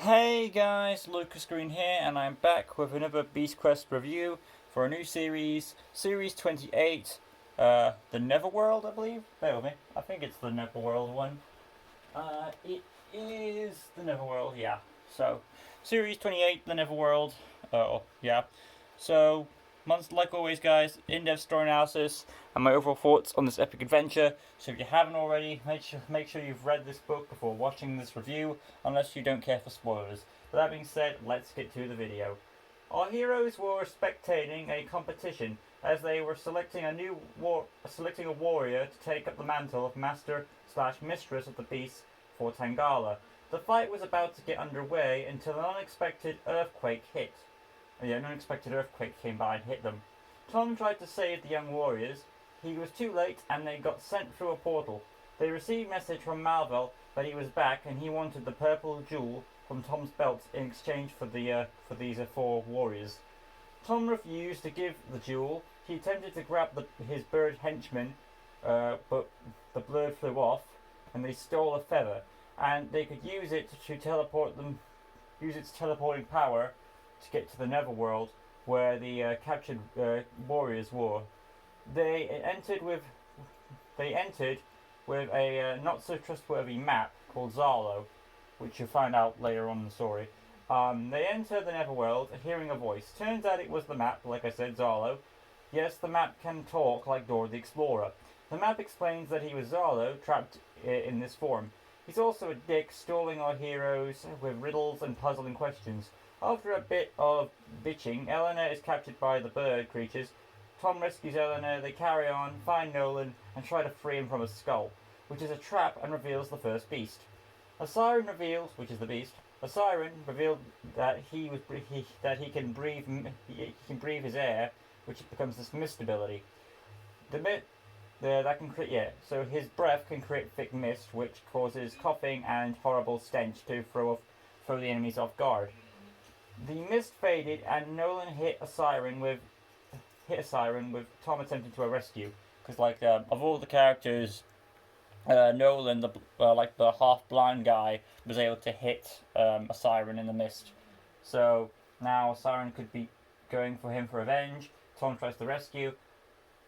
Hey guys, Lucas Green here, and I'm back with another Beast Quest review for a new series, Series 28, The Netherworld, I believe? Bear with me, I think it's the Netherworld one. It is the Netherworld, yeah. So, Series 28, The Netherworld, yeah. So, like always, guys, in-depth story analysis and my overall thoughts on this epic adventure. So, if you haven't already, make sure you've read this book before watching this review, unless you don't care for spoilers. But that being said, let's get to the video. Our heroes were spectating a competition as they were selecting a warrior to take up the mantle of master slash mistress of the beasts for Tangala. The fight was about to get underway until an unexpected earthquake hit. An unexpected earthquake came by and hit them. Tom tried to save the young warriors. He was too late and they got sent through a portal. They received a message from Malvel that he was back and he wanted the purple jewel from Tom's belt in exchange for these four warriors. Tom refused to give the jewel. He attempted to grab his bird henchman, but the bird flew off, and they stole a feather, and they could use it to teleport them, use its teleporting power to get to the Netherworld, where the captured warriors were. They entered with they entered with a not so trustworthy map called Zarlo, which you'll find out later on in the story. They enter the Netherworld, hearing a voice. Turns out it was the map, like I said, Zarlo. Yes, the map can talk like Dora the Explorer. The map explains that he was Zarlo, trapped in this form. He's also a dick, stalling our heroes with riddles and puzzling questions. After a bit of bitching, Eleanor is captured by the bird creatures. Tom rescues Eleanor, they carry on, find Nolan, and try to free him from a skull, which is a trap and reveals the first beast. Ossiron reveals, which is the beast. Ossiron revealed that he can breathe his air, which becomes this mist ability. So his breath can create thick mist, which causes coughing and horrible stench to throw the enemies off guard. The mist faded, and Nolan hit Ossiron with Tom attempting to rescue. Because of all the characters, Nolan, the half-blind guy, was able to hit a siren in the mist. So now Siren could be going for him for revenge. Tom tries to rescue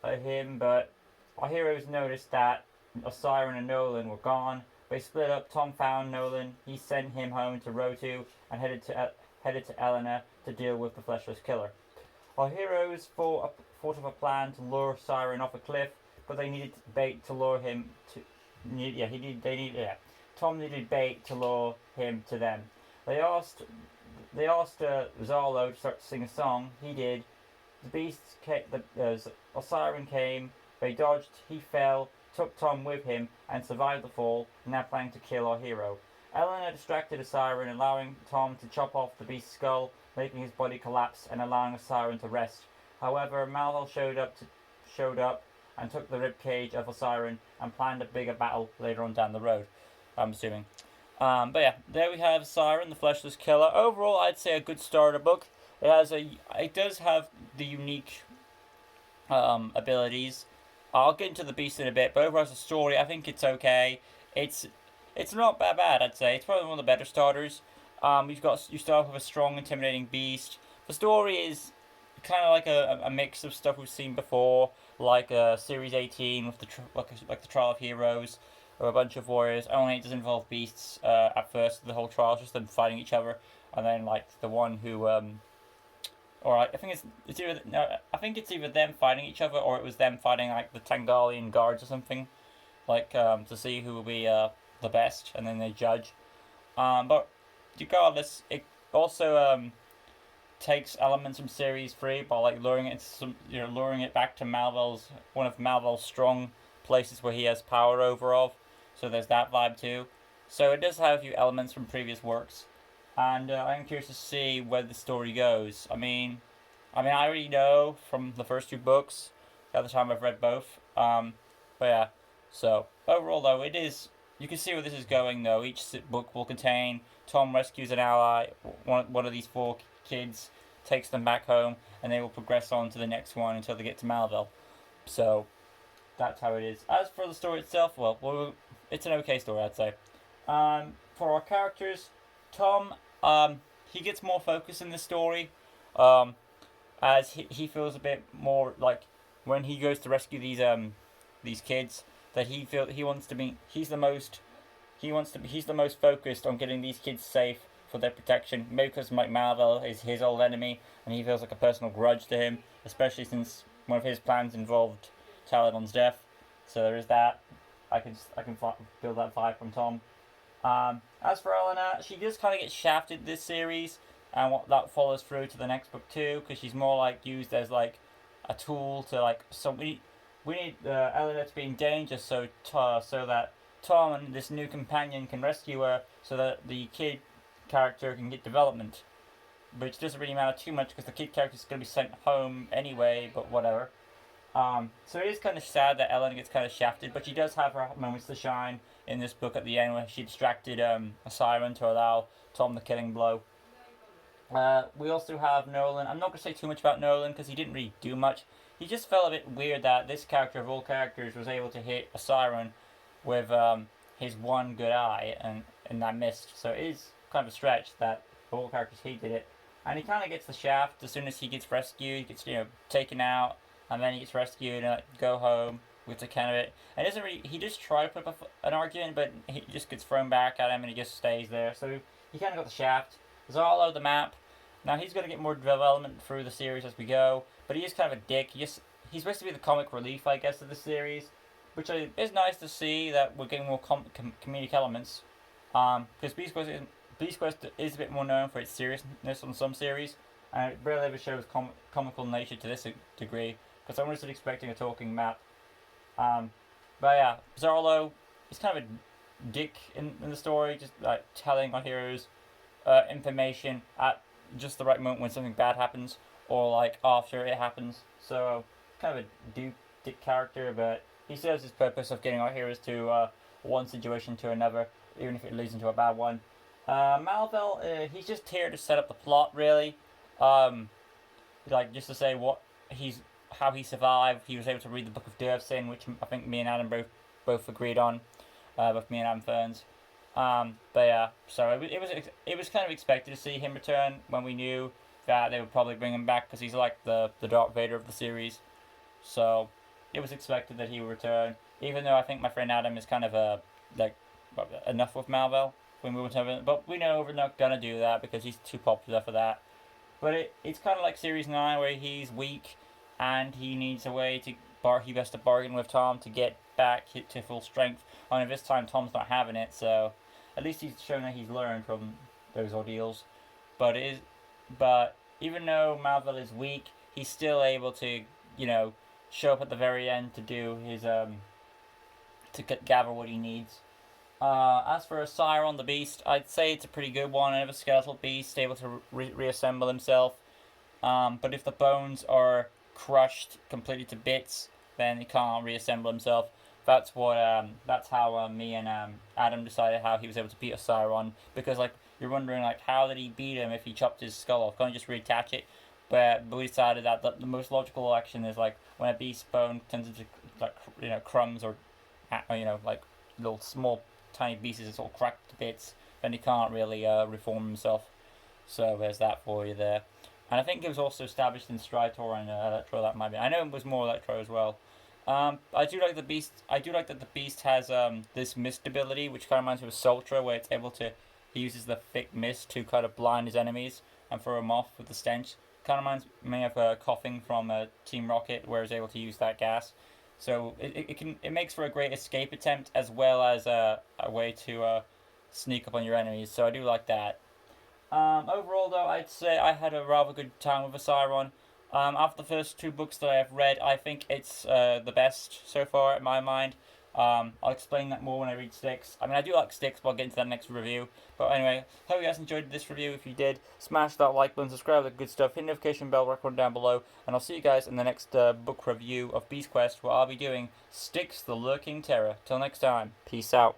him, but our heroes noticed that a siren and Nolan were gone. They split up. Tom found Nolan. He sent him home to Rotu and headed to Eleanor to deal with the Fleshless killer. Our heroes thought of a plan to lure Siren off a cliff, but they needed bait to lure him to. Tom needed bait to lure him to them. They asked Zarlo to start to sing a song. He did. The beasts came. Ossiron came. They dodged. He fell. Took Tom with him and survived the fall. Now planning to kill our hero. Eleanor distracted Ossiron, allowing Tom to chop off the beast's skull, making his body collapse and allowing Ossiron to rest. However, Malvel showed up and took the ribcage of Ossiron and planned a bigger battle later on down the road, I'm assuming. But yeah, there we have Ossiron, the Fleshless Killer. Overall, I'd say a good starter book. It does have the unique abilities. I'll get into the beast in a bit, but overall as a story, I think it's okay. It's not that bad, I'd say. It's probably one of the better starters. You start off with a strong, intimidating beast. The story is kind of like a mix of stuff we've seen before, like Series 18 with the Trial of Heroes, or a bunch of warriors. Only it doesn't involve beasts at first. The whole trial is just them fighting each other, and then like the one who I think it's either them fighting each other or it was them fighting like the Tangalian guards or something, to see who will be the best, and then they judge. But regardless, it also takes elements from Series 3 by luring it back to one of Malvel's strong places where he has power over of. So there's that vibe too. So it does have a few elements from previous works, and I'm curious to see where the story goes. I already know from the first two books. The other time I've read both. But yeah. So overall, though, you can see where this is going. Though each book will contain Tom rescues an ally. One of these four kids takes them back home, and they will progress on to the next one until they get to Malvel. So that's how it is. As for the story itself, well, it's an okay story, I'd say. For our characters, Tom he gets more focus in the story, um, as he feels a bit more like when he goes to rescue these kids, that he wants to be he's the most focused on getting these kids safe for their protection. Maybe because Mike Malville is his old enemy, and he feels like a personal grudge to him, especially since one of his plans involved Taladon's death. So there is that. I can feel that vibe from Tom. As for Elena, she just kind of gets shafted this series, and what that follows through to the next book too, because she's more like used as like a tool to like we need Elena to be in danger so that Tom and this new companion can rescue her, so that the kid character can get development, which doesn't really matter too much because the kid character is going to be sent home anyway. But whatever. So it is kind of sad that Ellen gets kind of shafted, but she does have her moments to shine in this book at the end where she distracted Ossiron to allow Tom the killing blow. We also have Nolan. I'm not going to say too much about Nolan because he didn't really do much. He just felt a bit weird that this character of all characters was able to hit Ossiron with his one good eye and that missed. So it is kind of a stretch that of all characters he did it. And he kind of gets the shaft as soon as he gets rescued. He gets taken out. And then he gets rescued and go home with the kind of it. And doesn't really. He just tried to put up an argument, but he just gets thrown back at him and he just stays there. So he kind of got the shaft. It's all over the map. Now he's going to get more development through the series as we go, but he is kind of a dick. He's supposed to be the comic relief, I guess, of the series, which is nice to see that we're getting more comedic elements. Because Beast Quest is a bit more known for its seriousness on some series, and it rarely ever shows comical nature to this degree. Because I wasn't expecting a talking map. But yeah, Zorlo is kind of a dick in the story, just like telling our heroes information at just the right moment when something bad happens, or like after it happens. So kind of a dick character, but he serves his purpose of getting our heroes to one situation to another, even if it leads into a bad one. Malville, he's just here to set up the plot, really. Like just to say how he survived. He was able to read the Book of Dervsin, which I think me and Adam both agreed on, both me and Adam Ferns. But yeah, so it was kind of expected to see him return when we knew that they would probably bring him back because he's like the Darth Vader of the series. So it was expected that he would return, even though I think my friend Adam is kind of enough with Malville when we went over. But we know we're not gonna do that because he's too popular for that. But it's kind of like Series 9 where he's weak and he needs a way to he has to bargain with Tom to get back to full strength. And this time Tom's not having it, so at least he's shown that he's learned from those ordeals. But even though Malville is weak, he's still able to show up at the very end to do his to gather what he needs. As for Ossiron the Beast, I'd say it's a pretty good one. Another skeletal beast able to reassemble himself. But if the bones are crushed completely to bits, then he can't reassemble himself. That's how me and Adam decided how he was able to beat Ossiron, because you're wondering how did he beat him if he chopped his skull off? Can't he just reattach it? But we decided that the most logical action is when a beast's bone turns into crumbs or little small tiny pieces that sort of cracked to bits, then he can't really reform himself. So there's that for you there. And I think it was also established in Stritor and Electro. That might be. I know it was more Electro as well. I do like the beast. I do like that the beast has this mist ability, which kind of reminds me of Sultra, where it's able to. He uses the thick mist to kind of blind his enemies and throw them off with the stench. Kind of reminds me of Coughing from Team Rocket, where he's able to use that gas. So it makes for a great escape attempt as well as a way to sneak up on your enemies. So I do like that. Overall, though, I'd say I had a rather good time with Ossiron. After the first two books that I have read, I think it's the best so far in my mind. I'll explain that more when I read Styx. I mean, I do like Styx, but I'll get into that next review. But anyway, hope you guys enjoyed this review. If you did, smash that like button, subscribe to the good stuff, hit the notification bell right down below, and I'll see you guys in the next book review of Beast Quest, where I'll be doing Styx the Lurking Terror. Till next time, peace out.